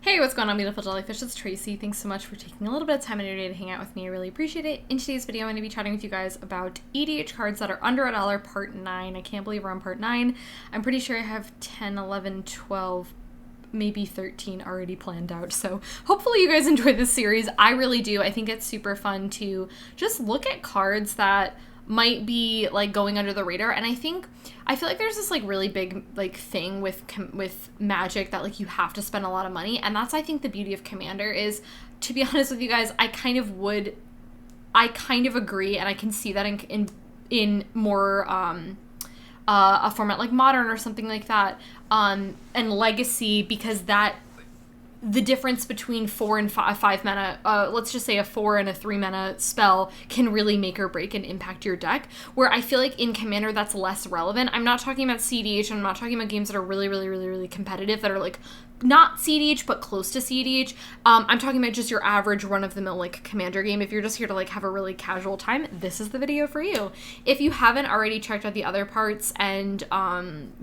Hey, what's going on, beautiful jellyfish? It's Tracy. Thanks so much for taking a little bit of time in your day to hang out with me. I really appreciate it. In today's video, I'm going to be chatting with you guys about EDH cards that are under $1, part 9. I can't believe we're on part 9. I'm pretty sure I have 10, 11, 12, maybe 13 already planned out. So hopefully you guys enjoy this series. I really do. I think it's super fun to just look at cards that might be like going under the radar, and I feel like there's this like really big like thing with Magic that like you have to spend a lot of money, and that's I think the beauty of Commander is, to be honest with you guys, I kind of agree, and I can see that in more a format like Modern or something like that, and Legacy, because that the difference between 4 and 5 mana, let's just say a 4 and a 3 mana spell, can really make or break and impact your deck, where I feel like in Commander that's less relevant. I'm not talking about CDH, I'm not talking about games that are really competitive, that are like not CDH but close to CDH. I'm talking about just your average run-of-the-mill like Commander game. If you're just here to like have a really casual time, this is the video for you. If you haven't already checked out the other parts, and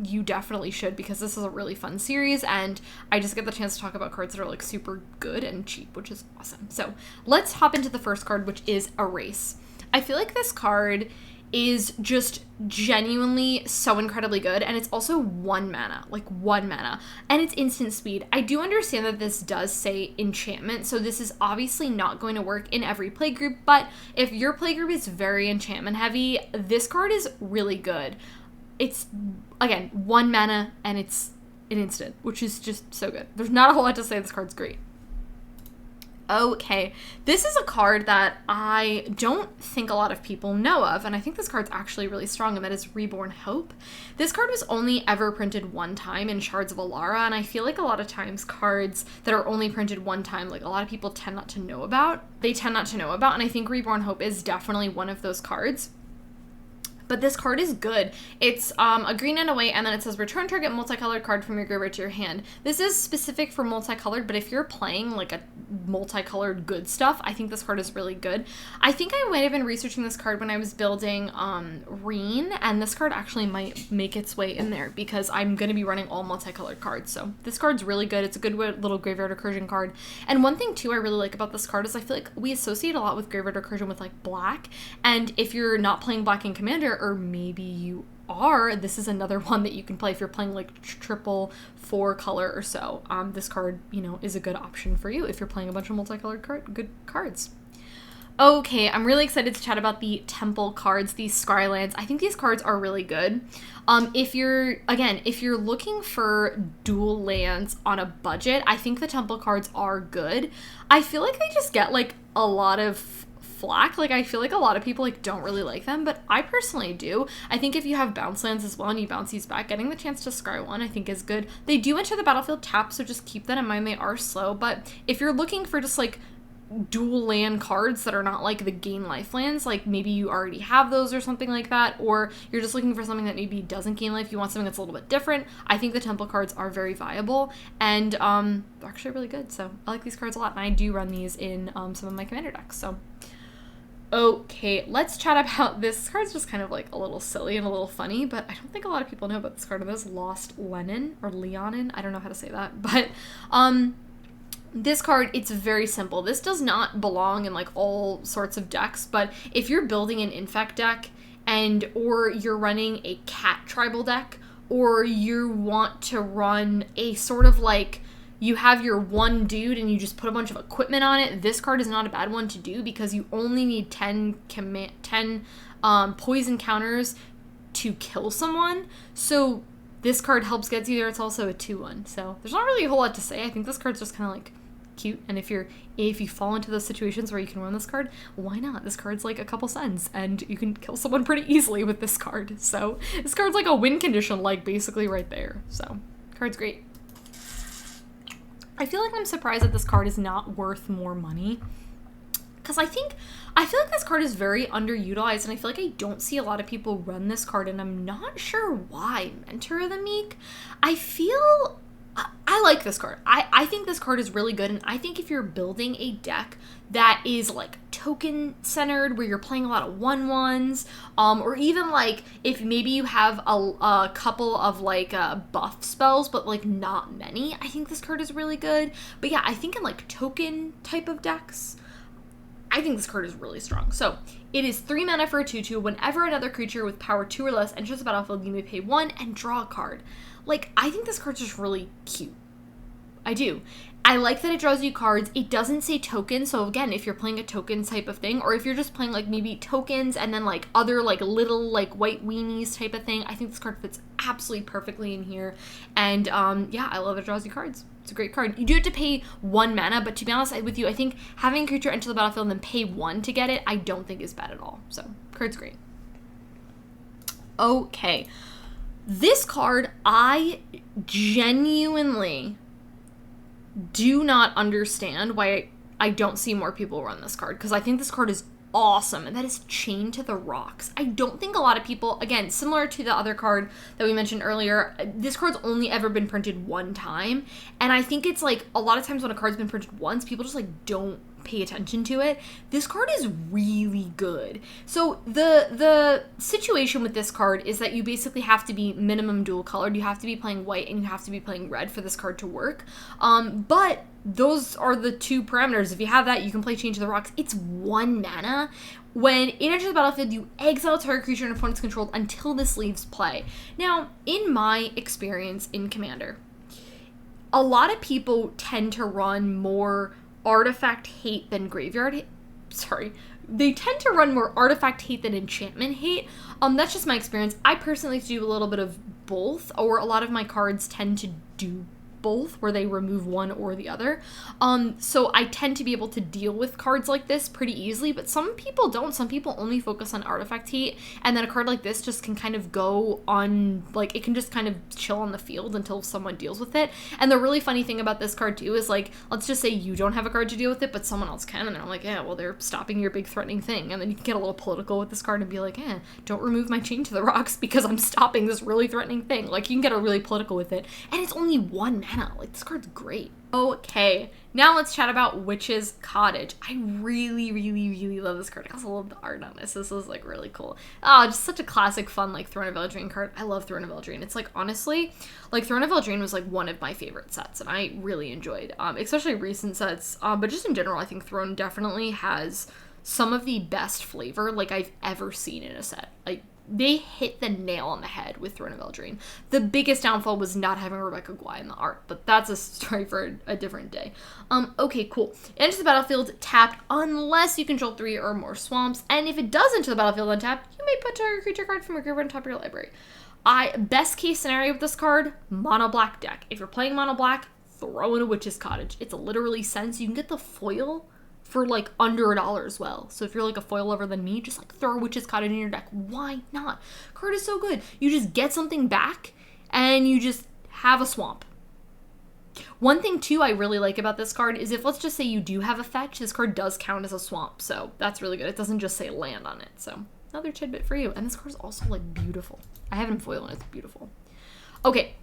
you definitely should, because this is a really fun series, and I just get the chance to talk about cards that are like super good and cheap, which is awesome. So let's hop into the first card, which is Erase. I feel like this card is just genuinely so incredibly good, and it's also 1 mana, and it's instant speed. I do understand that this does say enchantment, so this is obviously not going to work in every playgroup, but if your playgroup is very enchantment heavy, this card is really good. It's, again, 1 mana, and it's an instant, which is just so good. There's not a whole lot to say. This card's great. Okay, this is a card that I don't think a lot of people know of, and I think this card's actually really strong, and that is Reborn Hope. This card was only ever printed one time in Shards of Alara, and I feel like a lot of times cards that are only printed one time, like a lot of people tend not to know about. And I think Reborn Hope is definitely one of those cards. But this card is good. It's a green and a white, and then it says return target multicolored card from your graveyard to your hand. This is specific for multicolored, but if you're playing like a multicolored good stuff, I think this card is really good. I think I might have been researching this card when I was building Reen, and this card actually might make its way in there because I'm going to be running all multicolored cards. So this card's really good. It's a good little graveyard recursion card. And one thing too I really like about this card is I feel like we associate a lot with graveyard recursion with like black, and if you're not playing black in Commander, or maybe you are, this is another one that you can play if you're playing like triple 4 color or so. This card, is a good option for you if you're playing a bunch of multicolored good cards. Okay, I'm really excited to chat about the Temple cards, these Scry Lands. I think these cards are really good. If you're looking for dual lands on a budget, I think the Temple cards are good. I feel like they just get like a lot of flack. Like, I feel like a lot of people like don't really like them, but I personally do. I think if you have bounce lands as well and you bounce these back, getting the chance to scry one I think is good. They do enter the battlefield tapped, so just keep that in mind. They are slow, but if you're looking for just like dual land cards that are not like the gain life lands, like maybe you already have those or something like that, or you're just looking for something that maybe doesn't gain life, you want something that's a little bit different, I think the Temple cards are very viable, and they're actually really good. So I like these cards a lot, and I do run these in some of my Commander decks. So okay, let's chat about this card's just kind of like a little silly and a little funny, but I don't think a lot of people know about this card. This is Lost Leionin, or Leionin, I don't know how to say that, but this card, it's very simple. This does not belong in like all sorts of decks, but if you're building an Infect deck or you're running a cat tribal deck, or you want to run a sort of like, you have your one dude and you just put a bunch of equipment on it, this card is not a bad one to do, because you only need 10 poison counters to kill someone. So this card helps get you there. It's also a 2/1. So there's not really a whole lot to say. I think this card's just kind of like cute, and if you fall into those situations where you can run this card, why not? This card's like a couple cents, and you can kill someone pretty easily with this card. So this card's like a win condition, like basically right there. So card's great. I feel like I'm surprised that this card is not worth more money, because I feel like this card is very underutilized, and I feel like I don't see a lot of people run this card, and I'm not sure why. Mentor of the Meek, I feel I I like this card. I think this card is really good, and I think if you're building a deck that is like token centered, where you're playing a lot of 1/1s, or even like if maybe you have a couple of like buff spells, but like not many, I think this card is really good. But yeah, I think in like token type of decks, I think this card is really strong. So it is 3 mana for a 2/2. Whenever another creature with power 2 or less enters the battlefield, you may pay 1 and draw a card. Like, I think this card's just really cute. I do. I like that it draws you cards. It doesn't say tokens, so again, if you're playing a token type of thing, or if you're just playing like maybe tokens and then like other like little like white weenies type of thing, I think this card fits absolutely perfectly in here. And yeah, I love it draws you cards. It's a great card. You do have to pay 1 mana, but to be honest with you, I think having a creature enter the battlefield and then pay 1 to get it, I don't think is bad at all. So, card's great. Okay. This card, I genuinely do not understand why I don't see more people run this card, because I think this card is awesome, and that is Chained to the Rocks. I don't think a lot of people, again, similar to the other card that we mentioned earlier, this card's only ever been printed 1 time, and I think it's like a lot of times when a card's been printed once, people just like don't pay attention to it. This card is really good. So the situation with this card is that you basically have to be minimum dual colored. You have to be playing white and you have to be playing red for this card to work. But those are the 2 parameters. If you have that, you can play Chained to the Rocks. It's 1 mana. When it enters the battlefield, you exile target creature and opponent's controlled until this leaves play. Now, in my experience in Commander, a lot of people tend to run more artifact hate than graveyard hate. Sorry. They tend to run more artifact hate than enchantment hate. That's just my experience. I personally like to do a little bit of both, or a lot of my cards tend to do both, where they remove one or the other. So I tend to be able to deal with cards like this pretty easily, but some people don't. Some people only focus on artifact heat, and then a card like this just can kind of go on, like, it can just kind of chill on the field until someone deals with it. And the really funny thing about this card too is, like, let's just say you don't have a card to deal with it, but someone else can, and they're like, yeah, well, they're stopping your big threatening thing. And then you can get a little political with this card and be like, don't remove my Chain to the Rocks because I'm stopping this really threatening thing. Like, you can get really political with it, and it's only 1 mana. Like, this card's great. Okay, now let's chat about Witch's Cottage. I really, really, really love this card. I also love the art on this. This is, like, really cool. Oh, just such a classic, fun, like, Throne of Eldraine card. I love Throne of Eldraine. It's, like, honestly, like, Throne of Eldraine was, like, one of my favorite sets, and I really enjoyed, especially recent sets, but just in general, I think Throne definitely has some of the best flavor, like, I've ever seen in a set. Like, they hit the nail on the head with Throne of Eldraine. The biggest downfall was not having Rebecca Guai in the art, but that's a story for a different day. Okay, cool. It enters the battlefield tapped unless you control 3 or more swamps, and if it does enter the battlefield untapped, you may put target creature card from your graveyard on top of your library. Best case scenario with this card, mono black deck. If you're playing mono black, throw in a Witch's Cottage. It's literally cents. You can get the foil for like under $1 as well. So if you're like a foil lover than me, just like throw a Witch's Cottage in your deck. Why not? Card is so good. You just get something back and you just have a swamp. One thing too I really like about this card is if, let's just say you do have a fetch, this card does count as a swamp. So that's really good. It doesn't just say land on it. So another tidbit for you. And this card is also like beautiful. I have it in foil and it's beautiful. Okay.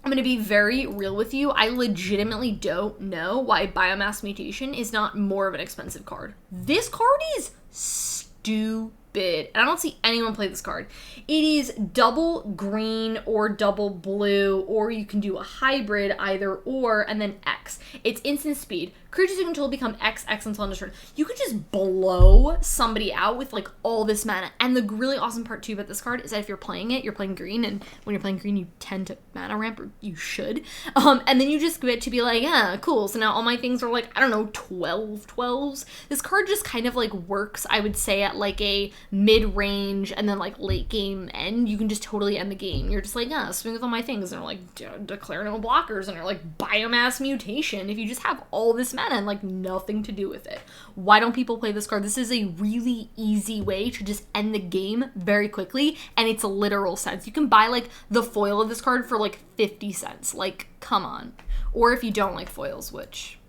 I'm going to be very real with you. I legitimately don't know why Biomass Mutation is not more of an expensive card. This card is stupid. And I don't see anyone play this card. It is double green or double blue, or you can do a hybrid either or, and then X. It's instant speed. Creatures you control become X until end of turn. You could just blow somebody out with like all this mana. And the really awesome part too about this card is that if you're playing it, you're playing green, and when you're playing green, you tend to mana ramp, or you should. And then you just get to be like, yeah, cool. So now all my things are like, I don't know, 12/12s. This card just kind of like works, I would say, at like a mid-range and then like late game end. You can just totally end the game. You're just like, swing with all my things, and they're like, declare no blockers, and they're like, Biomass Mutation. If you just have all this mana and like nothing to do with it, why don't people play this card? This is a really easy way to just end the game very quickly, and it's a literal sense. You can buy like the foil of this card for like 50 cents. Like, come on. Or if you don't like foils, which,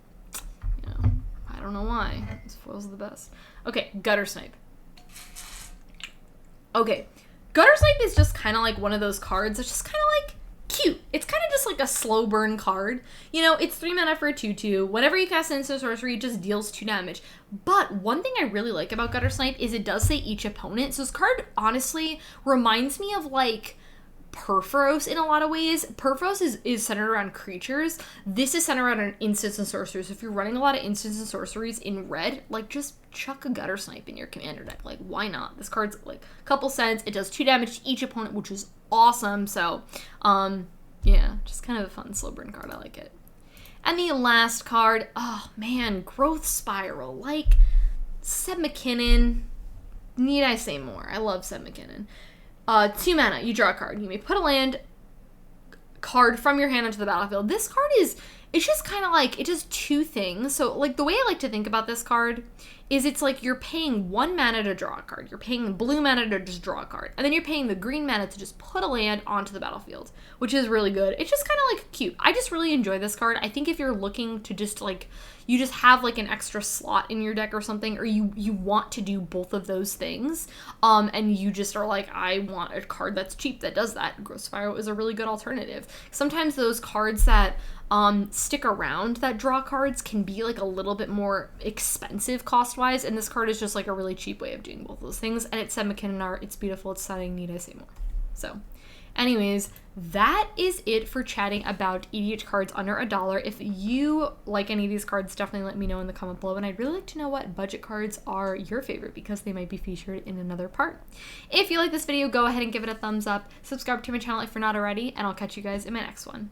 you know, I don't know why. Foils are the best. Okay, Gutter Snipe. Okay, Gutter Snipe is just kind of like one of those cards that's just kind of like cute. It's kind of just like a slow burn card. You know, it's 3 mana for a 2/2. Whenever you cast an instant sorcery, it just deals 2 damage. But one thing I really like about Gutter Snipe is it does say each opponent. So this card honestly reminds me of like Purphoros in a lot of ways. Purphoros is centered around creatures. This is centered around instants and sorceries. So if you're running a lot of instants and sorceries in red, like just chuck a Gutter Snipe in your commander deck. Like, why not? This card's like a couple cents. It does 2 damage to each opponent, which is awesome. So, yeah, just kind of a fun slow burn card. I like it. And the last card, oh man, Growth Spiral. Like, Seb McKinnon. Need I say more? I love Seb McKinnon. 2 mana, you draw a card. You may put a land card from your hand onto the battlefield. This card it's just kind of like, it does 2 things. So, like, the way I like to think about this card is it's like you're paying 1 mana to draw a card. You're paying blue mana to just draw a card. And then you're paying the green mana to just put a land onto the battlefield, which is really good. It's just kind of like cute. I just really enjoy this card. I think if you're looking to just like, you just have like an extra slot in your deck or something, or you want to do both of those things, and you just are like, I want a card that's cheap that does that, Growth Spiral is a really good alternative. Sometimes those cards that stick around that draw cards can be like a little bit more expensive cost-wise, and this card is just like a really cheap way of doing both those things, and it's Seb McKinnon art, it's beautiful, it's stunning, need I say more. So, anyways, that is it for chatting about EDH cards under $1. If you like any of these cards, definitely let me know in the comment below, and I'd really like to know what budget cards are your favorite, because they might be featured in another part. If you like this video, go ahead and give it a thumbs up, subscribe to my channel if you're not already, and I'll catch you guys in my next one.